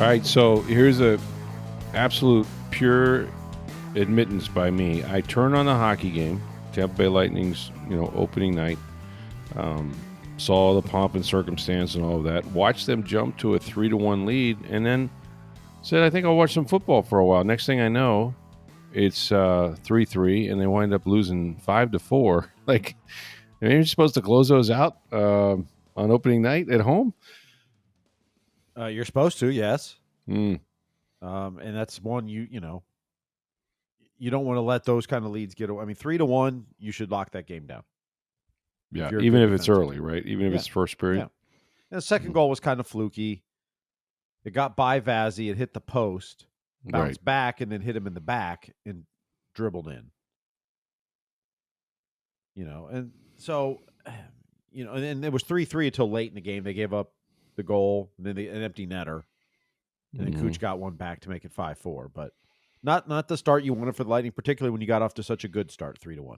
All right, so here's a absolute pure admittance by me. I turned on the hockey game, Tampa Bay Lightning's, opening night. Saw the pomp and circumstance and all of that. Watched them jump to a 3-1 lead, and then said, "I think I'll watch some football for a while." Next thing I know, it's 3-3, and they wind up losing 5-4. Like, you're supposed to close those out on opening night at home. You're supposed to, yes. Mm. And that's one you don't want to let those kind of leads get away. I mean, 3-1, you should lock that game down. Yeah, even if it's early, right? Even if it's first period. Yeah. And the second goal was kind of fluky. It got by Vazzy, it hit the post, bounced back, and then hit him in the back and dribbled in. And so, and it was 3-3 until late in the game. They gave up the goal, and then an empty netter. And then Cooch got one back to make it 5-4. But not the start you wanted for the Lightning, particularly when you got off to such a good start, 3-1.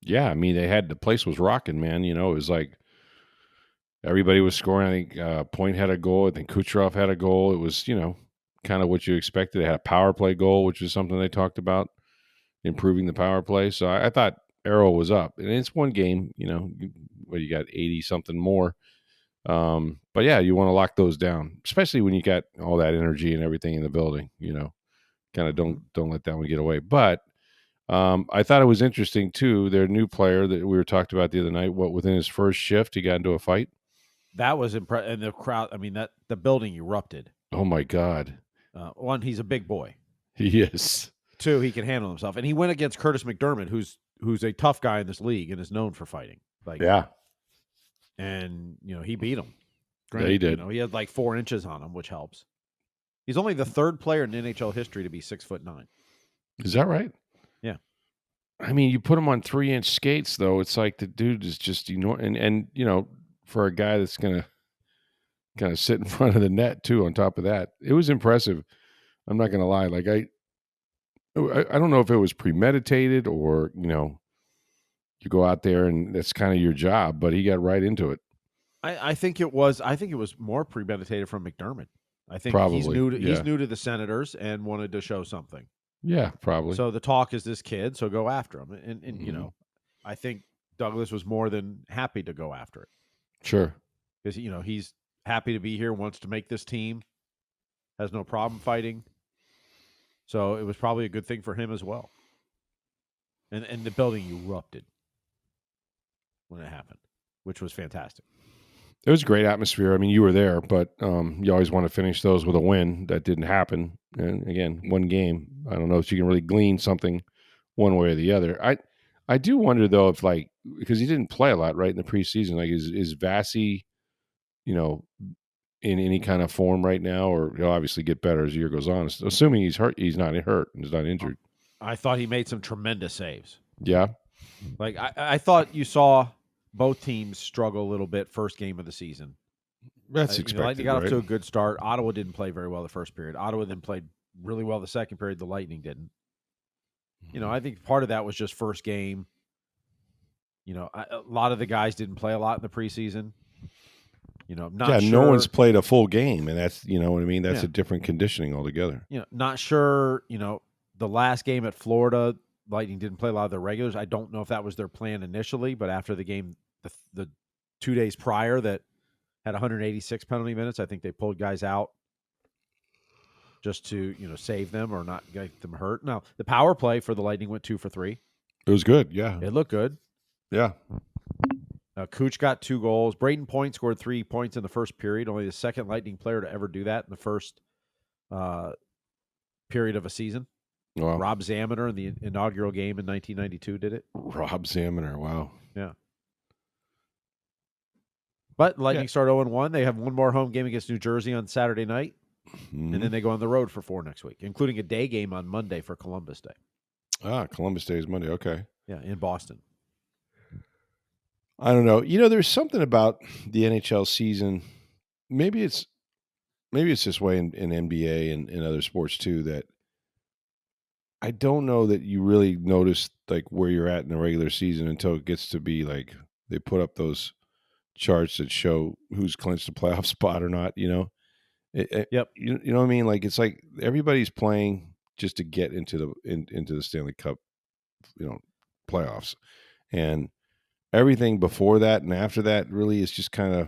Yeah, I mean, the place was rocking, man. It was like everybody was scoring. I think Point had a goal. I think Kucherov had a goal. It was, kind of what you expected. They had a power play goal, which is something they talked about, improving the power play. So I thought Arrow was up. And it's one game, you got 80-something more. But yeah, you want to lock those down, especially when you got all that energy and everything in the building, kind of don't let that one get away. But I thought it was interesting too. Their new player that we were talking about the other night, within his first shift, he got into a fight. That was impressive. And the crowd, I mean, the building erupted. Oh my God. One, he's a big boy. He is. Two, he can handle himself. And he went against Curtis McDermott, who's a tough guy in this league and is known for fighting. Yeah. And, he beat him. Granted, yeah, he did. He had like 4 inches on him, which helps. He's only the third player in NHL history to be 6'9". Is that right? Yeah. I mean, you put him on 3-inch skates, though. It's like the dude is just, and for a guy that's going to kind of sit in front of the net, too, on top of that. It was impressive. I'm not going to lie. Like, I don't know if it was premeditated or, you go out there and that's kind of your job, but he got right into it. I think it was more premeditated from McDermott. I think probably, he's new to the Senators and wanted to show something. Yeah, probably. So the talk is this kid, so go after him. And I think Douglas was more than happy to go after it. Sure. Because, he's happy to be here, wants to make this team, has no problem fighting. So it was probably a good thing for him as well. And the building erupted when it happened, which was fantastic. It was a great atmosphere. I mean, you were there, but you always want to finish those with a win. That didn't happen. And again, one game. I don't know if you can really glean something one way or the other. I do wonder, though, if because he didn't play a lot, right, in the preseason. Like, is Vazzy, in any kind of form right now, or he'll obviously get better as the year goes on, assuming he's hurt. He's not hurt and he's not injured. I thought he made some tremendous saves. Yeah. Like, I thought you saw both teams struggle a little bit first game of the season. That's expected. Lightning got right? off to a good start. Ottawa didn't play very well the first period. Ottawa then played really well the second period. The Lightning didn't. I think part of that was just first game. A lot of the guys didn't play a lot in the preseason. Not sure. No one's played a full game, and that's what I mean. That's a different conditioning altogether. Not sure. The last game at Florida, Lightning didn't play a lot of their regulars. I don't know if that was their plan initially, but after the game, the 2 days prior that had 186 penalty minutes, I think they pulled guys out just to save them or not get them hurt. Now the power play for the Lightning went 2 for 3. It was good. Yeah, it looked good. Yeah. Cooch got 2 goals. Braden Point scored 3 points in the first period. Only the second Lightning player to ever do that in the first period of a season. Wow. Rob Zaminer in the inaugural game in 1992 did it. Rob Zaminer, wow. Yeah. But Lightning start 0-1. They have one more home game against New Jersey on Saturday night. Mm-hmm. And then they go on the road for 4 next week, including a day game on Monday for Columbus Day. Columbus Day is Monday. Okay. Yeah, in Boston. I don't know. There's something about the NHL season. Maybe it's this way in NBA and in other sports too, that I don't know that you really notice like where you're at in the regular season until it gets to be like they put up those charts that show who's clinched a playoff spot or not, Yep. You know what I mean? Like it's like everybody's playing just to get into into the Stanley Cup, you know, playoffs, and everything before that and after that really is just kind of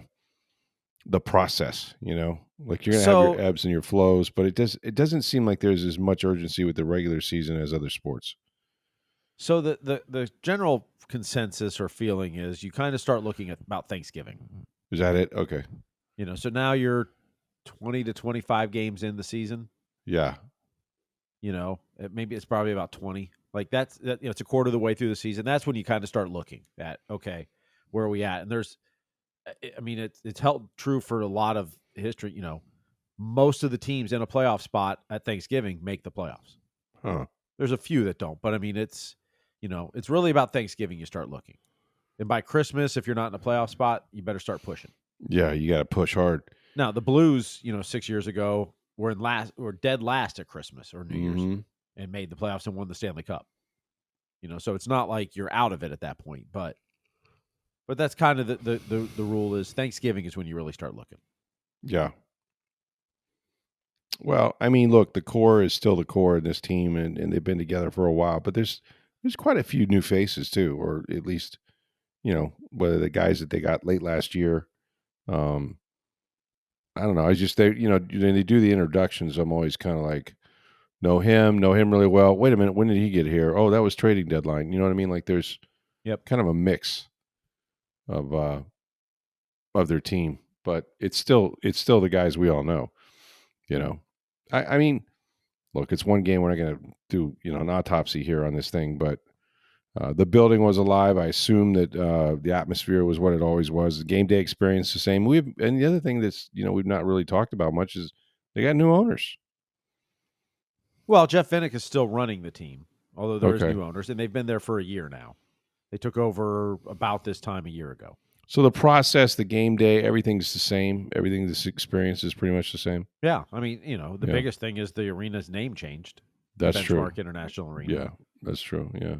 the process. You know, like you're gonna have your So ebbs and your flows, but it doesn't seem like there's as much urgency with the regular season as other sports. so the general consensus or feeling is you kind of start looking at about Thanksgiving. Is that it? Okay. So now you're 20 to 25 games in the season. Yeah. Maybe it's probably about 20. Like it's a quarter of the way through the season. That's when you kind of start looking at, okay, where are we at? And it's held true for a lot of history. Most of the teams in a playoff spot at Thanksgiving make the playoffs. Huh. There's a few that don't, but I mean, it's really about Thanksgiving you start looking. And by Christmas, if you're not in a playoff spot, you better start pushing. Yeah, you got to push hard. Now, the Blues, 6 years ago were dead last at Christmas or New Year's and made the playoffs and won the Stanley Cup. So it's not like you're out of it at that point, but that's kind of the rule is Thanksgiving is when you really start looking. Yeah. Well, I mean, look, the core is still the core in this team, and they've been together for a while. But there's quite a few new faces too, or at least whether the guys that they got late last year. I don't know. I just when they do the introductions, I'm always kind of like know him really well. Wait a minute, when did he get here? Oh, that was trading deadline. You know what I mean? Like there's kind of a mix of their team, but it's still the guys we all know. I mean, look, it's one game. We're not going to do an autopsy here on this thing, but the building was alive. I assume that the atmosphere was what it always was. The game day experience the same. And the other thing that's we've not really talked about much is they got new owners. Well, Jeff Vinik is still running the team, although there's new owners, and they've been there for a year now. They took over about this time a year ago. So the process, the game day, everything's the same. Everything, this experience is pretty much the same. Yeah, I mean, the biggest thing is the arena's name changed. That's Benchmark true. International Arena. Yeah, that's true. Yeah,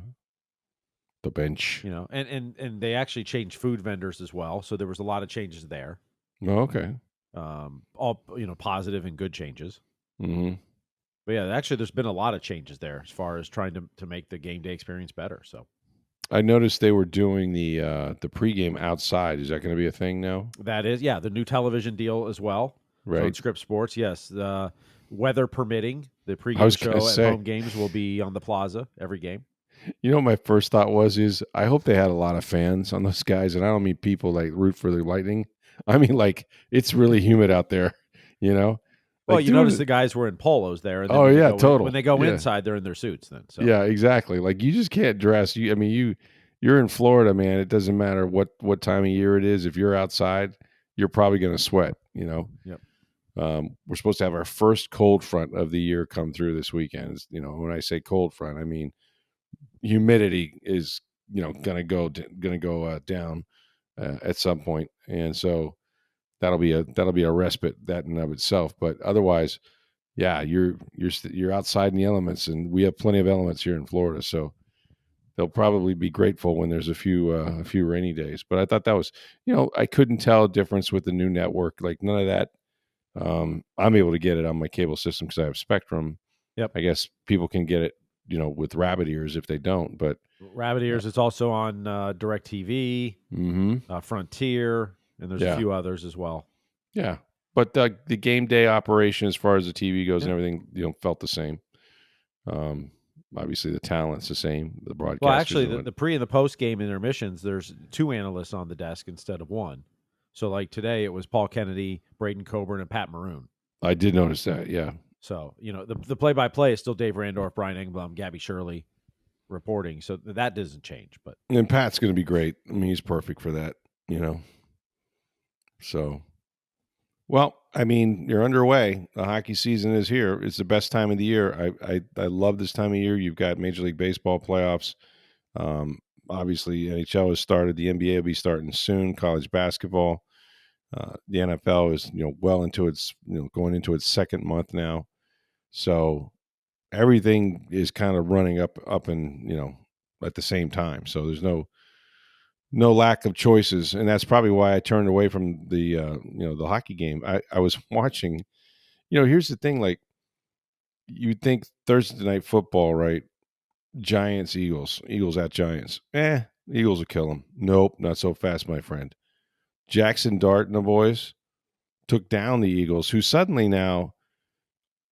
the bench. And they actually changed food vendors as well, so there was a lot of changes there. Oh, okay. All positive and good changes. Mm-hmm. But yeah, actually, there's been a lot of changes there as far as trying to make the game day experience better. So. I noticed they were doing the pregame outside. Is that going to be a thing now? That is, yeah, the new television deal as well. Right. So on Script Sports, yes. Weather permitting, the pregame show at home games will be on the plaza every game. You know what my first thought is I hope they had a lot of fans on those guys, and I don't mean people like root for the Lightning. I mean like it's really humid out there, Well, you notice the guys were in polos there. And then total. When they go inside, they're in their suits then. So. Yeah, exactly. Like you just can't dress. You're in Florida, man. It doesn't matter what time of year it is. If you're outside, you're probably going to sweat. Yep. We're supposed to have our first cold front of the year come through this weekend. When I say cold front, I mean humidity is going to go down at some point, and so that'll be a respite that in and of itself. But otherwise, yeah, you're outside in the elements, and we have plenty of elements here in Florida, so they'll probably be grateful when there's a few rainy days. But I thought that was, I couldn't tell a difference with the new network, like none of that. I'm able to get it on my cable system because I have Spectrum. Yep. I guess people can get it, with rabbit ears if they don't. But rabbit ears, it's also on DirecTV, Frontier, and there's a few others as well. Yeah. But the game day operation, as far as the TV goes and everything, felt the same. Obviously, the talent's the same. The broadcast. Well, actually, the pre and the post game intermissions, there's two analysts on the desk instead of one. So, like today, it was Paul Kennedy, Braden Coburn, and Pat Maroon. I did notice that. Yeah. So the play by play is still Dave Randorf, Brian Engblom, Gabby Shirley reporting. So that doesn't change. But and Pat's going to be great. I mean, he's perfect for that. So. Well, I mean, you're underway. The hockey season is here. It's the best time of the year. I love this time of year. You've got Major League Baseball playoffs. Obviously, NHL has started. The NBA will be starting soon. College basketball. The NFL is well into its going into its second month now. So everything is kind of running up and at the same time. So there's no lack of choices, and that's probably why I turned away from the the hockey game. I was watching here's the thing. Like, you think Thursday night football, right? Giants, Eagles, Eagles at Giants. Eagles will kill them. Nope, not so fast, my friend. Jackson Dart and the boys took down the Eagles, who suddenly now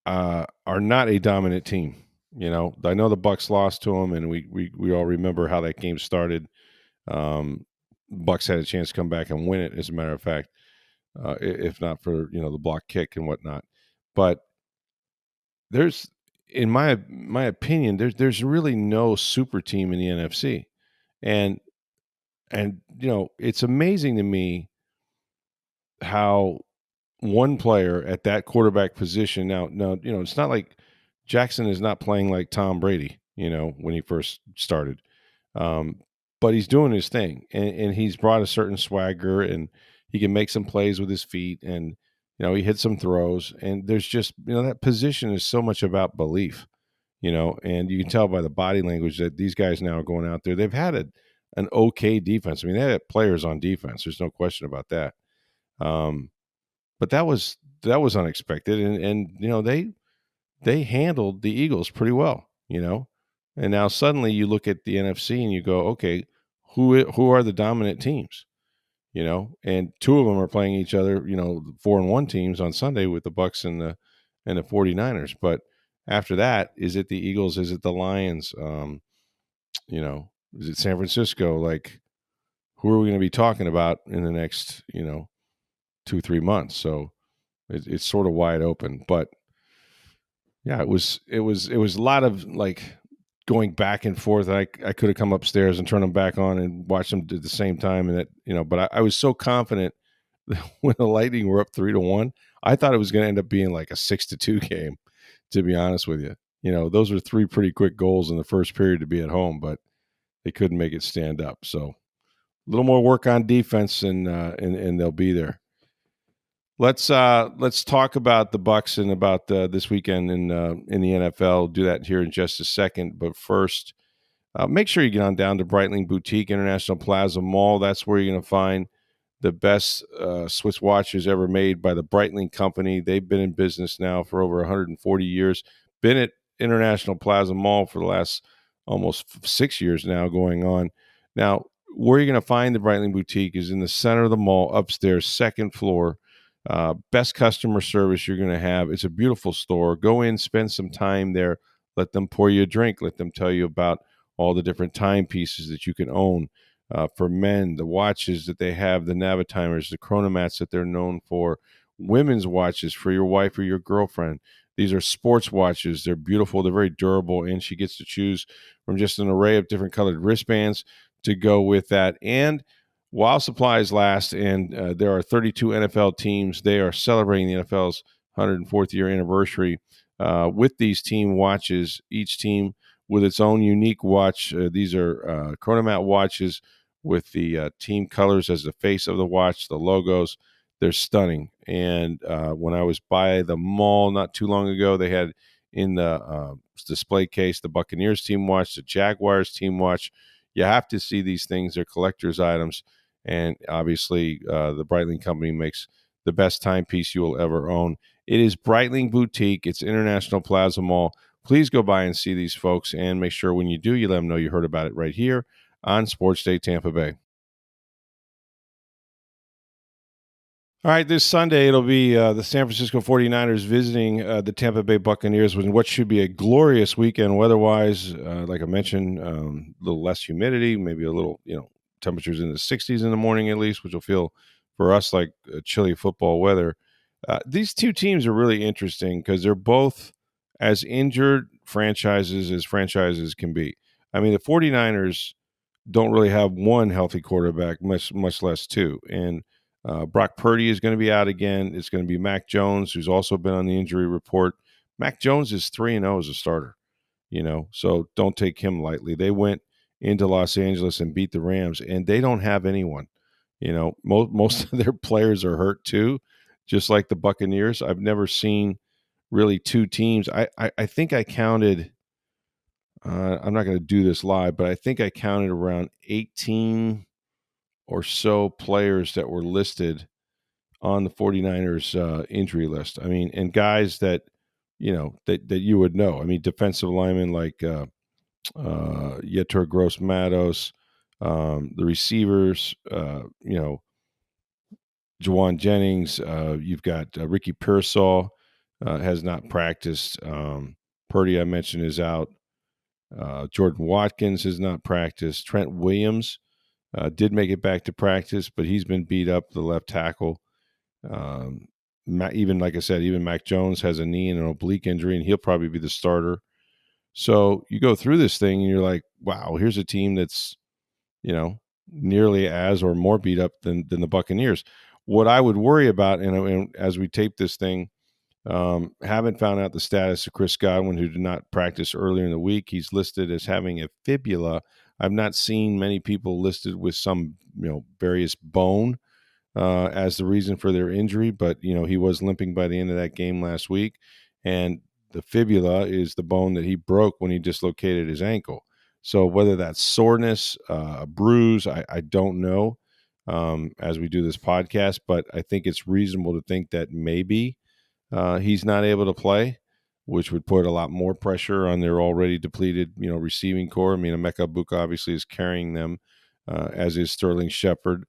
are not a dominant team. I know the Bucs lost to them, and we all remember how that game started. Bucs had a chance to come back and win it, as a matter of fact, if not for the block kick and whatnot. But there's, in my opinion, there's really no super team in the NFC, and it's amazing to me how one player at that quarterback position now, it's not like Jackson is not playing like Tom Brady, when he first started. Um, but he's doing his thing, and he's brought a certain swagger, and he can make some plays with his feet, and he hit some throws, and there's just that position is so much about belief, and you can tell by the body language that these guys now are going out there. They've had an okay defense. I mean, they had players on defense. There's no question about that. But that was unexpected, and they handled the Eagles pretty well, and now suddenly you look at the NFC and you go, okay, who are the dominant teams, and two of them are playing each other, 4-1 teams on Sunday with the Bucs and the 49ers. But after that, is it the Eagles? Is it the Lions? Is it San Francisco? Like, who are we going to be talking about in the next 2-3 months? So it's sort of wide open. But yeah, it was a lot of like going back and forth. I could have come upstairs and turned them back on and watched them at the same time, and that but I was so confident that when the Lightning were up 3-1, I thought it was going to end up being like a 6-2 game. To be honest with you, those were three pretty quick goals in the first period to be at home, but they couldn't make it stand up. So a little more work on defense, and they'll be there. Let's talk about the Bucs and about this weekend in the NFL. We'll do that here in just a second, but first, make sure you get on down to Breitling Boutique International Plaza Mall. That's where you're going to find the best Swiss watches ever made by the Breitling Company. They've been in business now for over 140 years. Been at International Plaza Mall for the last almost 6 years now going on. Now, where you're going to find the Breitling Boutique is in the center of the mall, upstairs, second floor. Best customer service you're going to have. It's a beautiful store. Go in, spend some time there. Let them pour you a drink. Let them tell you about all the different timepieces that you can own. For men, the watches that they have, the Navitimers, the chronomats that they're known for, women's watches for your wife or your girlfriend. These are sports watches. They're beautiful. They're very durable, and she gets to choose from just an array of different colored wristbands to go with that. And while supplies last, and there are 32 NFL teams, they are celebrating the NFL's 104th year anniversary with these team watches, each team with its own unique watch. These are chronomat watches with the team colors as the face of the watch, the logos. They're stunning. And when I was by the mall not too long ago, they had in the display case the Buccaneers team watch, the Jaguars team watch. You have to see these things. They're collector's items. And obviously, the Breitling Company makes the best timepiece you will ever own. It is Breitling Boutique. It's International Plaza Mall. Please go by and see these folks, and make sure when you do, you let them know you heard about it right here on Sports Day Tampa Bay. All right, this Sunday, it'll be the San Francisco 49ers visiting the Tampa Bay Buccaneers with what should be a glorious weekend weather-wise. Like I mentioned, a little less humidity, maybe a little, temperatures in the 60s in the morning at least, which will feel for us like chilly football weather. These two teams are really interesting because they're both as injured franchises as franchises can be. I mean, the 49ers don't really have one healthy quarterback, much less two. And Brock Purdy is going to be out again. It's going to be Mac Jones, who's also been on the injury report. Mac Jones is 3-0 as a starter, so don't take him lightly. They went into Los Angeles and beat the Rams, and they don't have anyone. Most of their players are hurt too, just like the Buccaneers. I've never seen really two teams. I think I counted. I'm not going to do this live, but I think I counted around 18 or so players that were listed on the 49ers injury list. I mean, and guys that, that you would know. I mean, defensive linemen like Yetur Gross-Matos, the receivers, Jawan Jennings. You've got Ricky Pearsall has not practiced. Purdy, I mentioned, is out. Jordan Watkins has not practiced. Trent Williams did make it back to practice, but he's been beat up, the left tackle. Even like I said, even Mac Jones has a knee and an oblique injury, and he'll probably be the starter. So you go through this thing, and you're like, wow, here's a team that's nearly as or more beat up than the Buccaneers. What I would worry about, and as we tape this thing, haven't found out the status of Chris Godwin, who did not practice earlier in the week. He's listed as having a fibula. I've not seen many people listed with some, various bone as the reason for their injury, but he was limping by the end of that game last week, and the fibula is the bone that he broke when he dislocated his ankle. So whether that's soreness, a bruise, I don't know as we do this podcast, but I think it's reasonable to think that maybe he's not able to play, which would put a lot more pressure on their already depleted, receiving core. I mean, Emeka Buka obviously is carrying them, as is Sterling Shepard.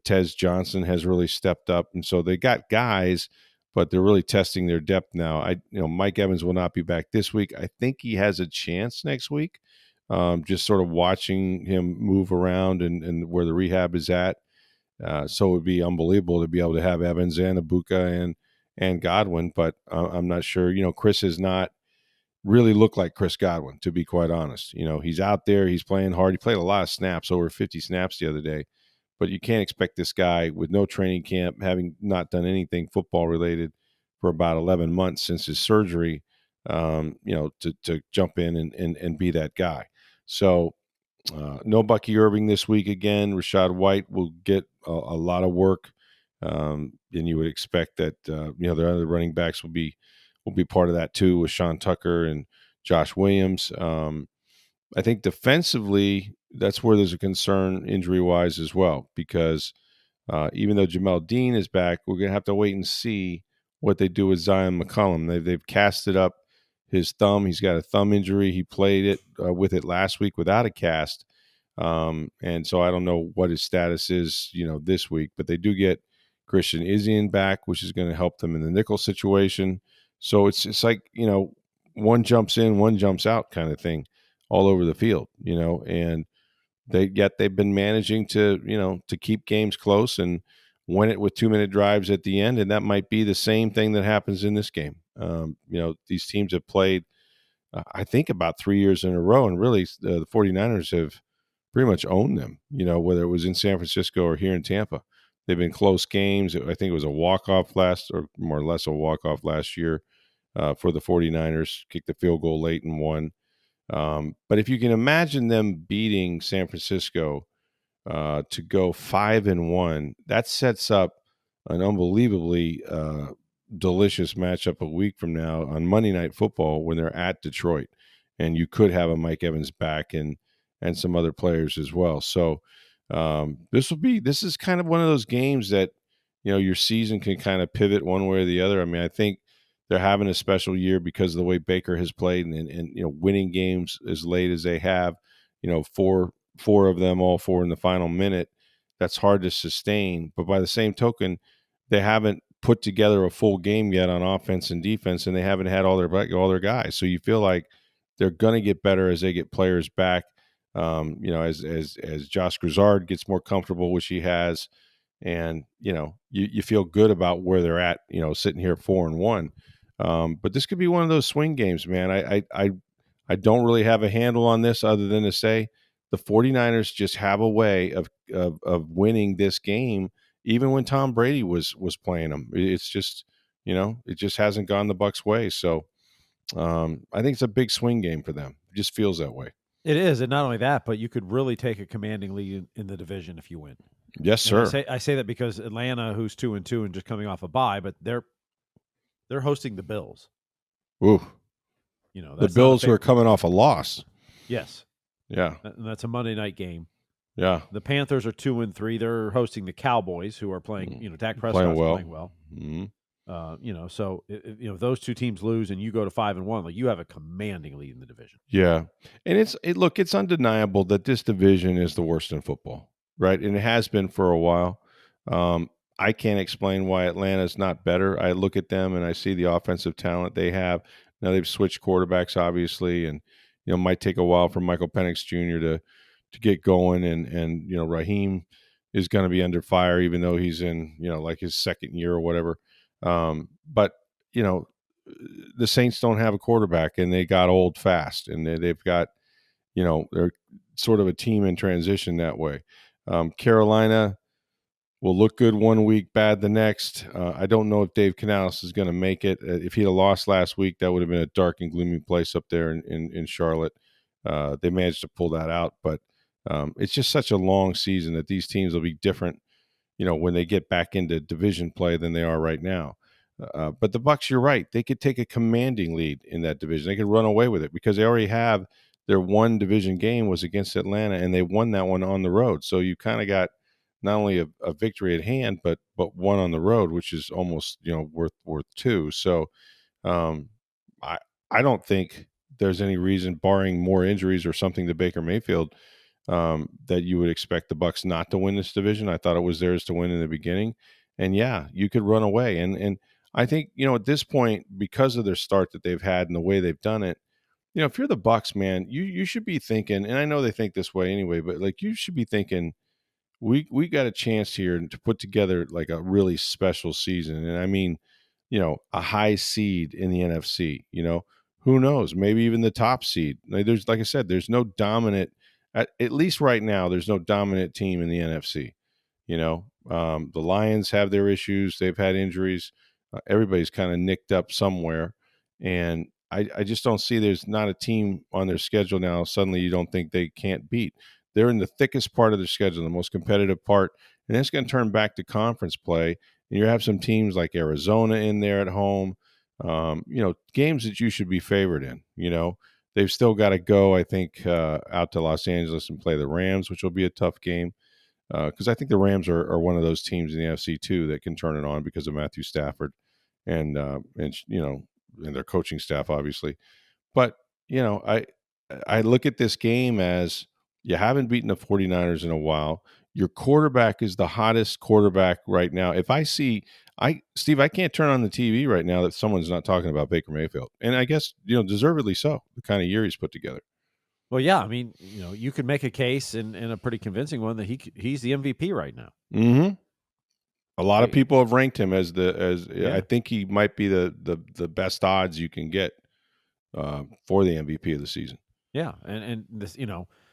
Tez Johnson has really stepped up, and so they got guys, but they're really testing their depth now. Mike Evans will not be back this week. I think he has a chance next week. Just sort of watching him move around and where the rehab is at. So it would be unbelievable to be able to have Evans and Ibuka and Godwin, but I'm not sure. Chris has not really looked like Chris Godwin, to be quite honest. He's out there, he's playing hard. He played a lot of snaps, over 50 snaps the other day. But you can't expect this guy with no training camp, having not done anything football related for about 11 months since his surgery, to jump in and be that guy. So no Bucky Irving this week again. Rashad White will get a lot of work, and you would expect that their other running backs will be part of that too, with Sean Tucker and Josh Williams. I think defensively, that's where there's a concern injury wise as well, because even though Jamel Dean is back, we're going to have to wait and see what they do with Zion McCollum. They've casted up his thumb. He's got a thumb injury. He played it with it last week without a cast. And so I don't know what his status is, this week, but they do get Christian Izien back, which is going to help them in the nickel situation. So it's like, one jumps in, one jumps out kind of thing all over the field, and they've been managing to keep games close and win it with 2-minute drives at the end. And that might be the same thing that happens in this game. These teams have played, I think, about 3 years in a row, and really the 49ers have pretty much owned them, whether it was in San Francisco or here in Tampa. They've been close games. I think it was a walk-off or more or less a walk-off last year for the 49ers, kicked the field goal late and won. But if you can imagine them beating San Francisco to go 5-1, that sets up an unbelievably delicious matchup a week from now on Monday Night Football when they're at Detroit, and you could have a Mike Evans back and some other players as well. So this is kind of one of those games that your season can kind of pivot one way or the other. I mean, I think they're having a special year because of the way Baker has played and winning games as late as they have. Four of them, all four in the final minute. That's hard to sustain. But by the same token, they haven't put together a full game yet on offense and defense, and they haven't had all their guys. So you feel like they're going to get better as they get players back. As Josh Grizzard gets more comfortable, which he has, and you feel good about where they're at. Sitting here 4-1. But this could be one of those swing games, man. I don't really have a handle on this other than to say the 49ers just have a way of winning this game, even when Tom Brady was playing them. It's just, it just hasn't gone the Bucs' way. So I think it's a big swing game for them. It just feels that way. It is, and not only that, but you could really take a commanding lead in the division if you win. Yes, sir. And I say that because Atlanta, who's 2-2 and just coming off a bye, but they're hosting the Bills. Ooh, the Bills who are coming off a loss. Yes. Yeah, and that's a Monday night game. The, Yeah. the Panthers are 2-3. They're hosting the Cowboys, who are playing. Dak Playing Prescott's well. playing well. Mhm. So if those two teams lose and you go to 5-1, like you have a commanding lead in the division. Yeah. And it's undeniable that this division is the worst in football, right? And it has been for a while. Um, I can't explain why Atlanta's not better. I look at them and I see the offensive talent they have. Now they've switched quarterbacks, obviously, and might take a while for Michael Penix Jr. to get going, and Raheem is going to be under fire, even though he's in like his second year or whatever. But you know the Saints don't have a quarterback, and they got old fast, and they've got they're sort of a team in transition that way. Carolina will look good one week, bad the next. I don't know if Dave Canales is going to make it. If he'd have lost last week, that would have been a dark and gloomy place up there in Charlotte. They managed to pull that out, but it's just such a long season that these teams will be different, when they get back into division play than they are right now. But the Bucs, you're right, they could take a commanding lead in that division. They could run away with it because they already have their one division game was against Atlanta, and they won that one on the road. So you kind of got not only a victory at hand, but one on the road, which is almost worth two. So um, I I don't think there's any reason, barring more injuries or something to Baker Mayfield, that you would expect the Bucs not to win this division. I thought it was theirs to win in the beginning, and yeah, you could run away. And I think at this point, because of their start that they've had and the way they've done it, if you're the Bucs, man, you should be thinking, and I know they think this way anyway, but like you should be thinking, we got a chance here to put together like a really special season, and I mean, a high seed in the NFC. Who knows? Maybe even the top seed. Like I said, there's no dominant. At least right now, there's no dominant team in the NFC. The Lions have their issues. They've had injuries. Everybody's kind of nicked up somewhere, and I just don't see there's not a team on their schedule now. Suddenly, you don't think they can't beat. They're in the thickest part of their schedule, the most competitive part, and it's going to turn back to conference play. And you have some teams like Arizona in there at home. Games that you should be favored in. They've still got to go, I think, out to Los Angeles and play the Rams, which will be a tough game. Because I think the Rams are one of those teams in the NFC too that can turn it on because of Matthew Stafford and their coaching staff, obviously. But I look at this game as you haven't beaten the 49ers in a while. Your quarterback is the hottest quarterback right now. If I see Steve, I can't turn on the TV right now that someone's not talking about Baker Mayfield. And I guess, deservedly so, the kind of year he's put together. Well, yeah, I mean, you could make a case and a pretty convincing one that he's the MVP right now. Mm-hmm. A lot of Like, people have ranked him as Yeah. I think he might be the best odds you can get for the MVP of the season. Yeah, and this,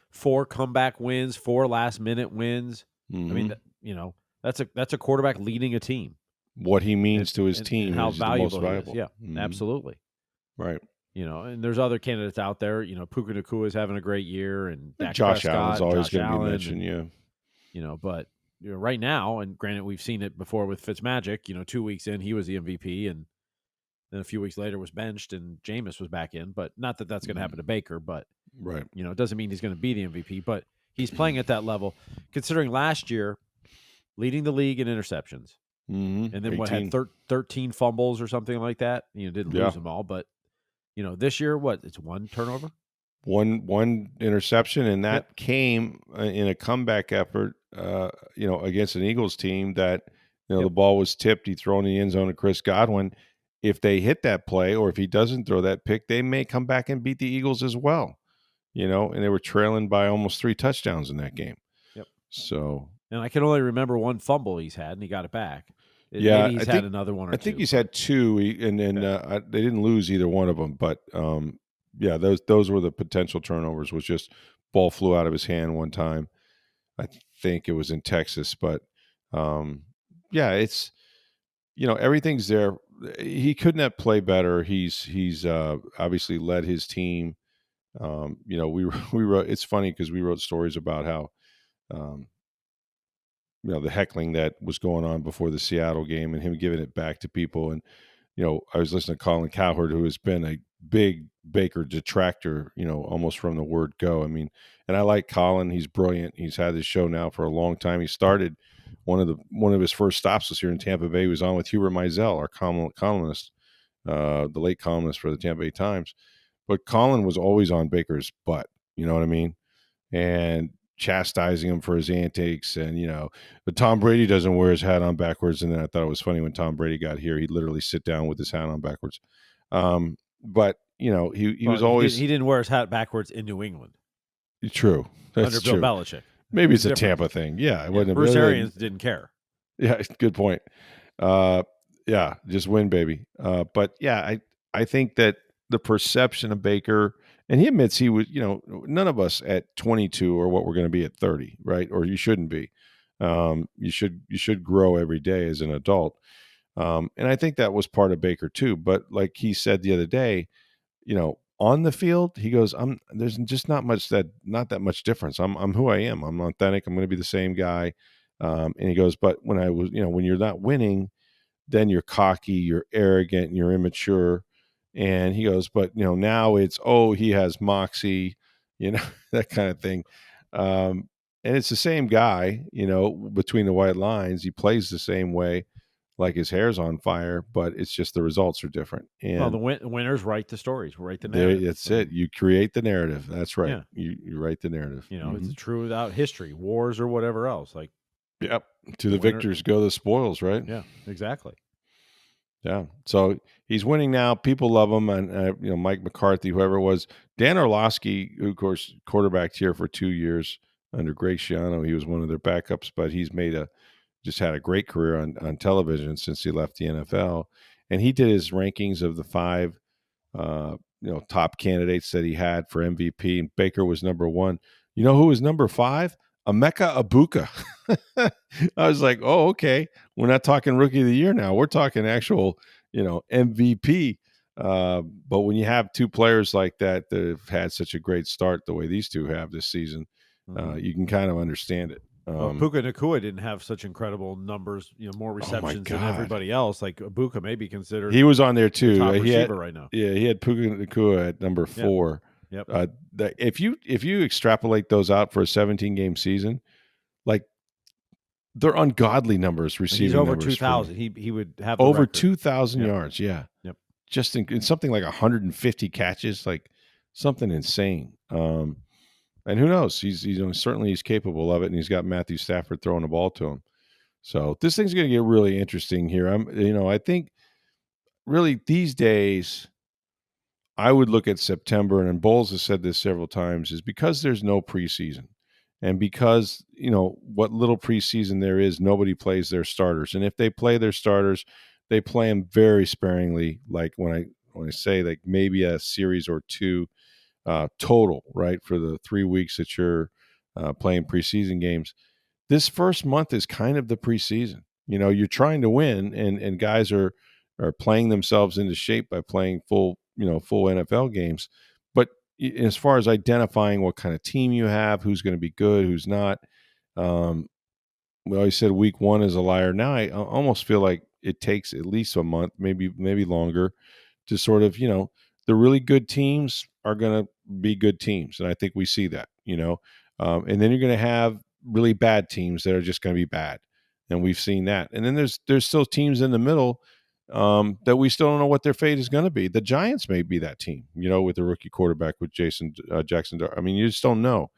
4 comeback wins, 4 last minute wins. Mm-hmm. I mean, that's a quarterback leading a team. What he means to his And team how is the most valuable he is. valuable. Yeah, Mhm. absolutely. Right. And there's other candidates out there. Puka Nacua is having a great year, and Dak Josh Prescott, Allen's always Josh going to be Allen, mentioned. and, Yeah. But right now, and granted, we've seen it before with Fitzmagic. 2 weeks in, he was the MVP, and then a few weeks later was benched, and Jameis was back in. But not that that's going to happen to Baker, but Right. it doesn't mean he's going to be the MVP. But he's playing at that level, considering last year leading the league in interceptions, Mm-hmm. and then what had 13 fumbles or something like that. Didn't lose them all, but this year it's 1 turnover. One interception, and that came in a comeback effort, against an Eagles team that, the ball was tipped. He thrown in the end zone to Chris Godwin. If they hit that play, or if he doesn't throw that pick, they may come back and beat the Eagles as well. And they were trailing by almost 3 touchdowns in that game. Yep. So, and I can only remember 1 fumble he's had, and he got it back. Yeah, maybe he's had another one or two. I think he's had 2, and they didn't lose either one of them. But yeah, those were the potential turnovers. Was just ball flew out of his hand one time. I think it was in Texas, but yeah, it's everything's there. He could not play better. He's obviously led his team. We wrote. It's funny because we wrote stories about how the heckling that was going on before the Seattle game and him giving it back to people. And I was listening to Colin Cowherd, who has been a big Baker detractor, almost from the word go. I mean, and I like Colin. He's brilliant. He's had this show now for a long time. He started one of his first stops was here in Tampa Bay. He was on with Hubert Meisel, our columnist, the late columnist for the Tampa Bay Times. But Colin was always on Baker's butt. You know what I mean? And chastising him for his antics. And, but Tom Brady doesn't wear his hat on backwards. And then I thought it was funny when Tom Brady got here, he'd literally sit down with his hat on backwards. But, he was always. He didn't wear his hat backwards in New England. True. That's under true. Bill Belichick. Maybe it's a Tampa thing. Yeah. It wasn't Bruce Arians didn't care. Yeah. Good point. Yeah. Just win, baby. But yeah, I think that the perception of Baker, and he admits he was, none of us at 22 are what we're going to be at 30, right? Or you shouldn't be. You should grow every day as an adult. And I think that was part of Baker too. But like he said the other day, on the field, he goes, there's just not that much difference. I'm who I am. I'm authentic. I'm going to be the same guy. And he goes, but when I was, when you're not winning, then you're cocky, you're arrogant, and you're immature. And he goes, but now it's, he has moxie, that kind of thing. And it's the same guy, between the white lines. He plays the same way, like his hair's on fire, but it's just the results are different. And the winners write the stories, write the narrative. That's it. You create the narrative. That's right. Yeah. You write the narrative. It's true without history, wars or whatever else. Like, yep. To the victors go the spoils, right? Yeah, exactly. Yeah. So he's winning now. People love him. And, Mike McCarthy, whoever it was. Dan Orlovsky, who, of course, quarterbacked here for 2 years under Greg Schiano. He was one of their backups, but he's just had a great career on television since he left the NFL. And he did his rankings of the 5, top candidates that he had for MVP. And Baker was number 1. You know who was number 5? Emeka Egbuka. I was like, oh, okay. We're not talking rookie of the year now. We're talking actual, MVP. But when you have 2 players like that have had such a great start the way these 2 have this season, you can kind of understand it. Puka Nacua didn't have such incredible numbers, more receptions than everybody else. Like Egbuka may be considered. He was on there too. Top receiver right now. Yeah, he had Puka Nacua at number 4. Yep. If you extrapolate those out for a 17-game season, like they're ungodly numbers receiving. He's over numbers 2,000. He would have the over record. 2,000 yards. Yeah. Yep. Just in something like 150 catches, like something insane. And who knows? He's certainly he's capable of it, and he's got Matthew Stafford throwing the ball to him. So this thing's going to get really interesting here. I think really these days, I would look at September, and Bowles has said this several times, is because there's no preseason, and because what little preseason there is, nobody plays their starters, and if they play their starters, they play them very sparingly. Like when I say like maybe a series or 2. Total, right, for the 3 weeks that you're playing preseason games. This first month is kind of the preseason. You're trying to win, and guys are playing themselves into shape by playing full NFL games. But as far as identifying what kind of team you have, who's going to be good, who's not, we always said week 1 is a liar. Now I almost feel like it takes at least a month, maybe longer, to sort of the really good teams are going to be good teams. And I think we see that, and then you're going to have really bad teams that are just going to be bad. And we've seen that. And then there's still teams in the middle that we still don't know what their fate is going to be. The Giants may be that team, with the rookie quarterback with Jackson. I mean, you just don't know.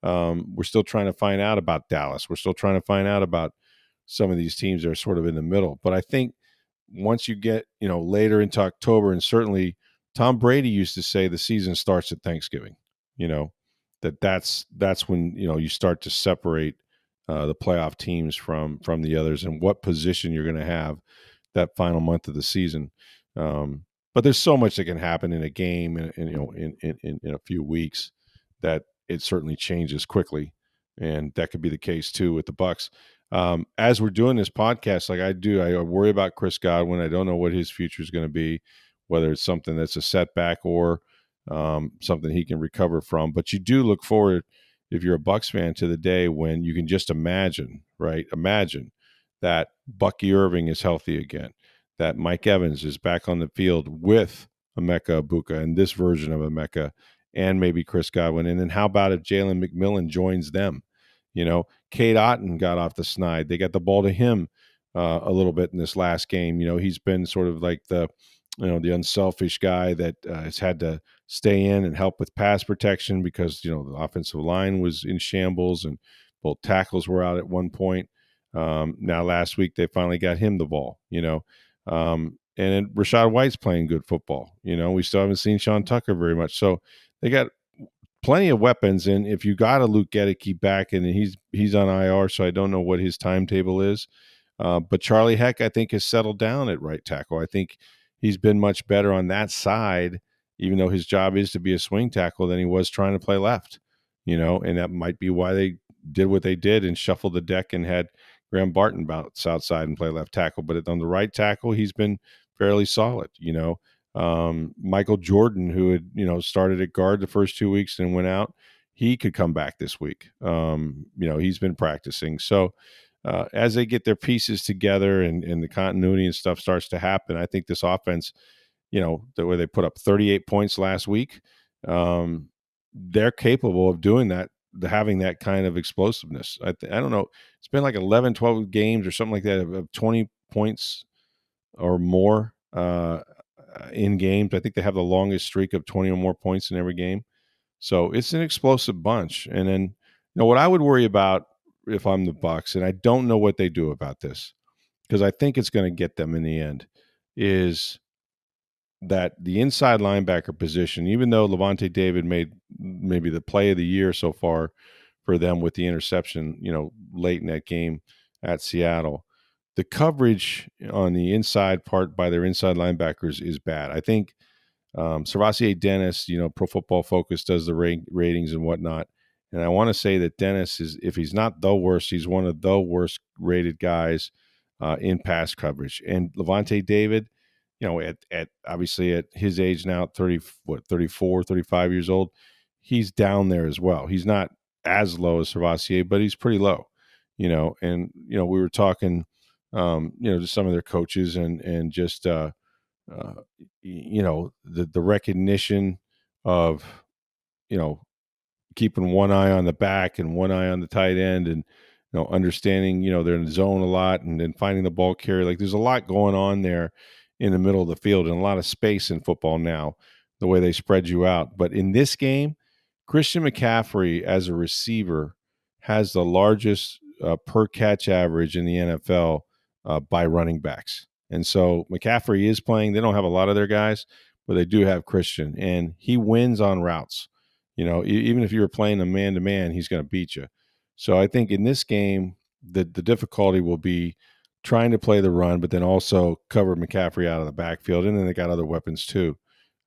We're still trying to find out about Dallas. We're still trying to find out about some of these teams that are sort of in the middle. But I think once you get, later into October, and certainly Tom Brady used to say the season starts at Thanksgiving, that's when, you start to separate the playoff teams from the others, and what position you're going to have that final month of the season. But there's so much that can happen in a game and in a few weeks that it certainly changes quickly. And that could be the case too with the Bucs. As we're doing this podcast, like I worry about Chris Godwin. I don't know what his future is going to be, whether it's something that's a setback or something he can recover from. But you do look forward, if you're a Bucs fan, to the day when you can just imagine, right? Imagine that Bucky Irving is healthy again, that Mike Evans is back on the field with Emeka Ibuka and this version of Emeka and maybe Chris Godwin. And then how about if Jalen McMillan joins them? Cade Otton got off the snide. They got the ball to him a little bit in this last game. He's been sort of like the unselfish guy that has had to stay in and help with pass protection because, the offensive line was in shambles and both tackles were out at one point. Now, last week, they finally got him the ball, and then Rashad White's playing good football. We still haven't seen Sean Tucker very much. So they got plenty of weapons. And if you got a Luke Gedeke back, and he's on IR, so I don't know what his timetable is. But Charlie Heck, I think, has settled down at right tackle. I think he's been much better on that side, even though his job is to be a swing tackle, than he was trying to play left. And that might be why they did what they did and shuffled the deck and had Graham Barton bounce outside and play left tackle. But on the right tackle, he's been fairly solid. Michael Jordan, who had started at guard the first 2 weeks and went out, he could come back this week. He's been practicing. So as they get their pieces together and the continuity and stuff starts to happen, I think this offense, the way they put up 38 points last week, they're capable of doing that, having that kind of explosiveness. I don't know. It's been like 11, 12 games or something like that of 20 points or more in games. I think they have the longest streak of 20 or more points in every game. So it's an explosive bunch. And then, what I would worry about if I'm the Bucs, and I don't know what they do about this, because I think it's going to get them in the end, is that the inside linebacker position, even though Levante David made maybe the play of the year so far for them with the interception, late in that game at Seattle, the coverage on the inside part by their inside linebackers is bad. I think Servassier Dennis, Pro Football Focus does the ratings and whatnot. And I want to say that Dennis is, if he's not the worst, he's one of the worst rated guys in pass coverage. And Levante David, at obviously at his age now, 34, 35 years old, he's down there as well. He's not as low as Servassier, but he's pretty low, and, we were talking, to some of their coaches and just, the recognition of, keeping one eye on the back and one eye on the tight end and, understanding, they're in the zone a lot and then finding the ball carrier. Like there's a lot going on there in the middle of the field and a lot of space in football now, the way they spread you out. But in this game, Christian McCaffrey as a receiver has the largest per catch average in the NFL by running backs. And so McCaffrey is playing. They don't have a lot of their guys, but they do have Christian, and he wins on routes. Even if you were playing a man-to-man, he's going to beat you. So I think in this game, the difficulty will be trying to play the run, but then also cover McCaffrey out of the backfield. And then they got other weapons too.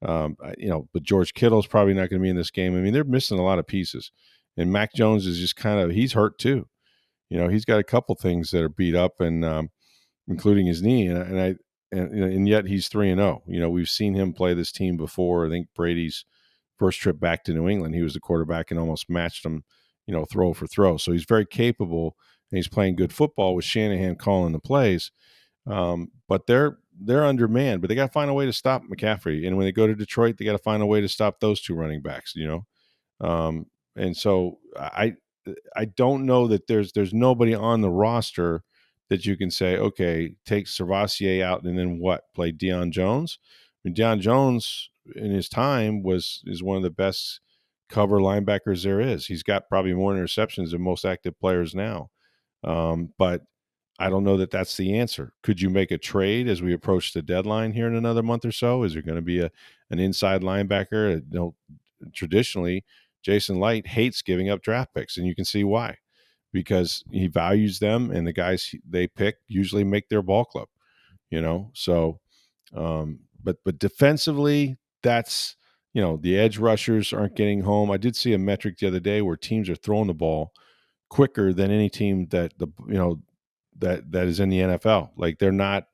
But George Kittle's probably not going to be in this game. I mean, they're missing a lot of pieces. And Mac Jones is just he's hurt too. He's got a couple things that are beat up, and including his knee. And yet he's 3-0. We've seen him play this team before. I think Brady's first trip back to New England, he was the quarterback and almost matched him, throw for throw. So he's very capable, and he's playing good football with Shanahan calling the plays. But they're undermanned, but they got to find a way to stop McCaffrey. And when they go to Detroit, they got to find a way to stop those two running backs, and so I don't know that there's nobody on the roster that you can say, okay, take Servassier out and then what? Play Deion Jones? I mean, Deion Jones in his time is one of the best cover linebackers there is. He's got probably more interceptions than most active players now. But I don't know that that's the answer. Could you make a trade as we approach the deadline here in another month or so? Is there going to be an inside linebacker? Traditionally, Jason Light hates giving up draft picks, and you can see why. Because he values them, and the guys they pick usually make their ball club, So, but defensively, that's the edge rushers aren't getting home. I did see a metric the other day where teams are throwing the ball quicker than any team that that is in the NFL. Like they're not.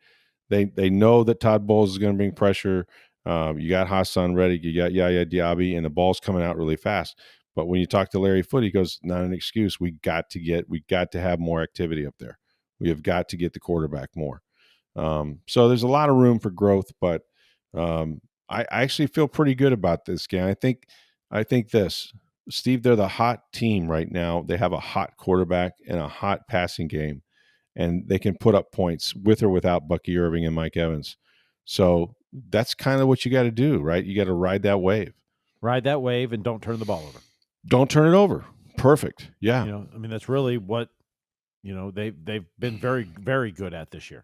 They know that Todd Bowles is going to bring pressure. You got Hassan Reddick, you got Yaya Diaby, and the ball's coming out really fast. But when you talk to Larry Foote, he goes, not an excuse. We got to have more activity up there. We have got to get the quarterback more. So there's a lot of room for growth, but I actually feel pretty good about this game. I think this, Steve, they're the hot team right now. They have a hot quarterback and a hot passing game, and they can put up points with or without Bucky Irving and Mike Evans. So that's kind of what you got to do, right? You got to ride that wave. Ride that wave and don't turn the ball over. Don't turn it over. Perfect. Yeah. I mean, that's really what they've been very, very good at this year.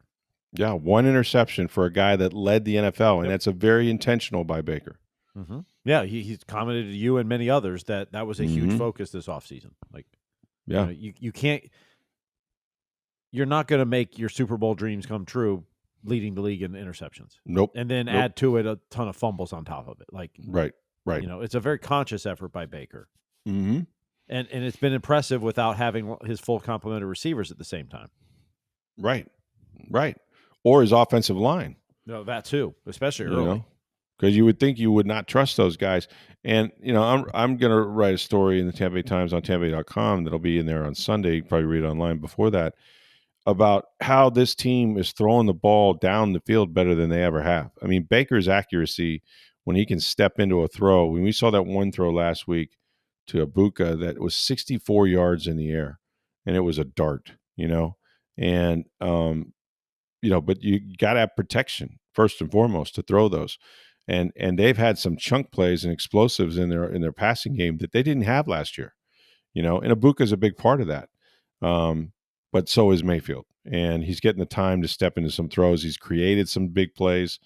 Yeah, one interception for a guy that led the NFL, and Yep. that's a very intentional by Baker. Mm-hmm. Yeah, he's commented to you and many others that was a huge focus this offseason. Like, yeah, you can't, you're not going to make your Super Bowl dreams come true leading the league in interceptions. Nope. And then add to it a ton of fumbles on top of it. Like, right. It's a very conscious effort by Baker. Mm-hmm. And it's been impressive without having his full complement of receivers at the same time. Right. Or his offensive line. No, that too, especially early. Because you would think you would not trust those guys. And, I'm going to write a story in the Tampa Bay Times on TampaBay.com that'll be in there on Sunday. You can probably read it online before that, about how this team is throwing the ball down the field better than they ever have. I mean, Baker's accuracy, when he can step into a throw, when we saw that one throw last week to Ibuka that was 64 yards in the air, and it was a dart, and, but you got to have protection first and foremost to throw those. And they've had some chunk plays and explosives in their passing game that they didn't have last year, and Ibuka is a big part of that. But so is Mayfield, and he's getting the time to step into some throws. He's created some big plays,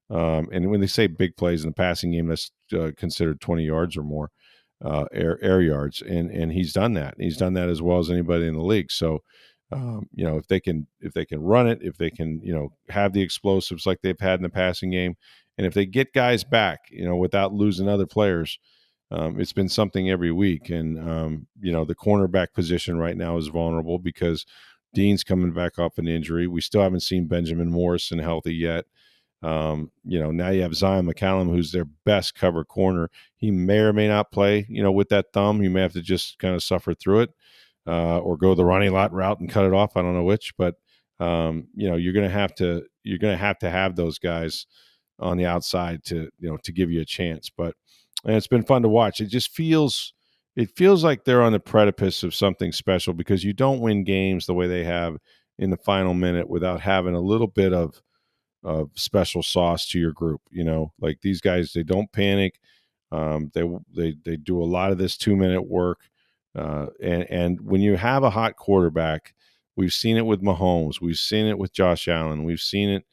and when they say big plays in the passing game, that's considered 20 yards or more air yards, and he's done that. He's done that as well as anybody in the league. So, if they can run it, if they can have the explosives like they've had in the passing game, and if they get guys back, without losing other players. It's been something every week. And, the cornerback position right now is vulnerable because Dean's coming back off an injury. We still haven't seen Benjamin Morrison healthy yet. Now you have Zion McCallum, who's their best cover corner. He may or may not play, with that thumb. You may have to just kind of suffer through it or go the Ronnie Lott route and cut it off. I don't know which, but, you're going to have those guys on the outside to give you a chance. And it's been fun to watch. It feels like they're on the precipice of something special because you don't win games the way they have in the final minute without having a little bit of special sauce to your group. Like these guys, they don't panic. They do a lot of this 2-minute work. And when you have a hot quarterback, we've seen it with Mahomes, we've seen it with Josh Allen, we've seen it,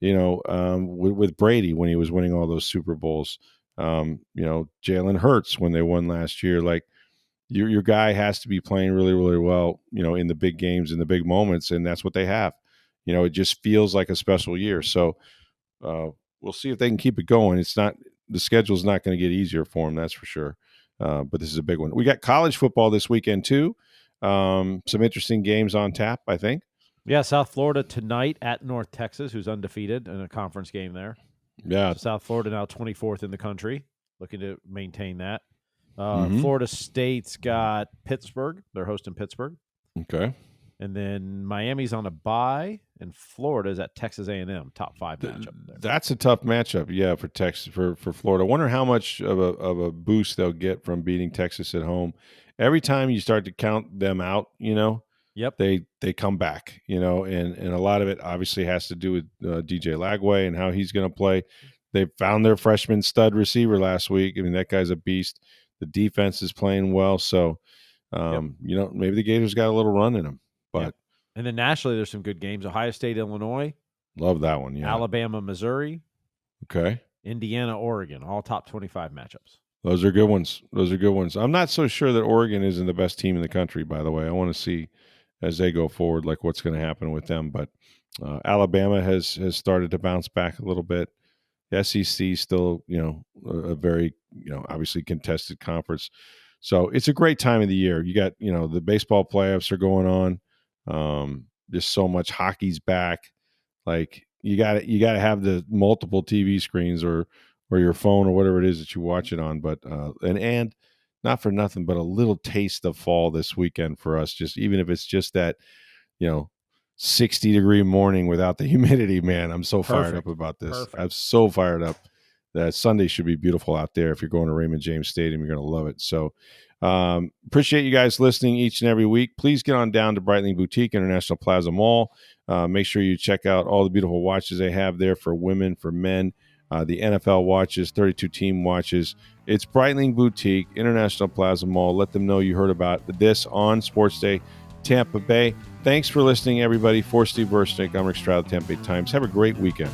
with Brady when he was winning all those Super Bowls. Jalen Hurts when they won last year. Like your guy has to be playing really, really well, in the big games, in the big moments, and that's what they have. It just feels like a special year. So we'll see if they can keep it going. The schedule's not going to get easier for them, that's for sure. But this is a big one. We got college football this weekend too. Some interesting games on tap, I think. Yeah, South Florida tonight at North Texas, who's undefeated in a conference game there. Yeah. So South Florida now 24th in the country, looking to maintain that. Florida State's got Pittsburgh. They're hosting Pittsburgh. Okay. And then Miami's on a bye, and Florida's at Texas A&M, top 5 matchup there. That's a tough matchup, yeah, for Texas, for Florida. I wonder how much of a boost they'll get from beating Texas at home. Every time you start to count them out, Yep. They come back, and a lot of it obviously has to do with DJ Lagway and how he's going to play. They found their freshman stud receiver last week. I mean, that guy's a beast. The defense is playing well, so maybe the Gators got a little run in them. But and then nationally, there's some good games: Ohio State, Illinois, love that one. Yeah, Alabama, Missouri, okay, Indiana, Oregon, all top 25 matchups. Those are good ones. I'm not so sure that Oregon isn't the best team in the country. By the way, I want to see as they go forward, like what's going to happen with them. But Alabama has started to bounce back a little bit. The SEC still, a very, obviously contested conference. So it's a great time of the year. You got, the baseball playoffs are going on. There's so much. Hockey's back. Like you got to have the multiple TV screens or your phone or whatever it is that you watch it on. But and not for nothing, but a little taste of fall this weekend for us. Just even if it's just that, 60-degree morning without the humidity, man. I'm so fired up about this. I'm so fired up that Sunday should be beautiful out there. If you're going to Raymond James Stadium, you're going to love it. So appreciate you guys listening each and every week. Please get on down to Breitling Boutique, International Plaza Mall. Make sure you check out all the beautiful watches they have there for women, for men, the NFL watches, 32 team watches. It's Breitling Boutique, International Plaza Mall. Let them know you heard about this on Sports Day Tampa Bay. Thanks for listening, everybody. For Steve Versnick, I'm Rick Stroud, Tampa Bay Times. Have a great weekend.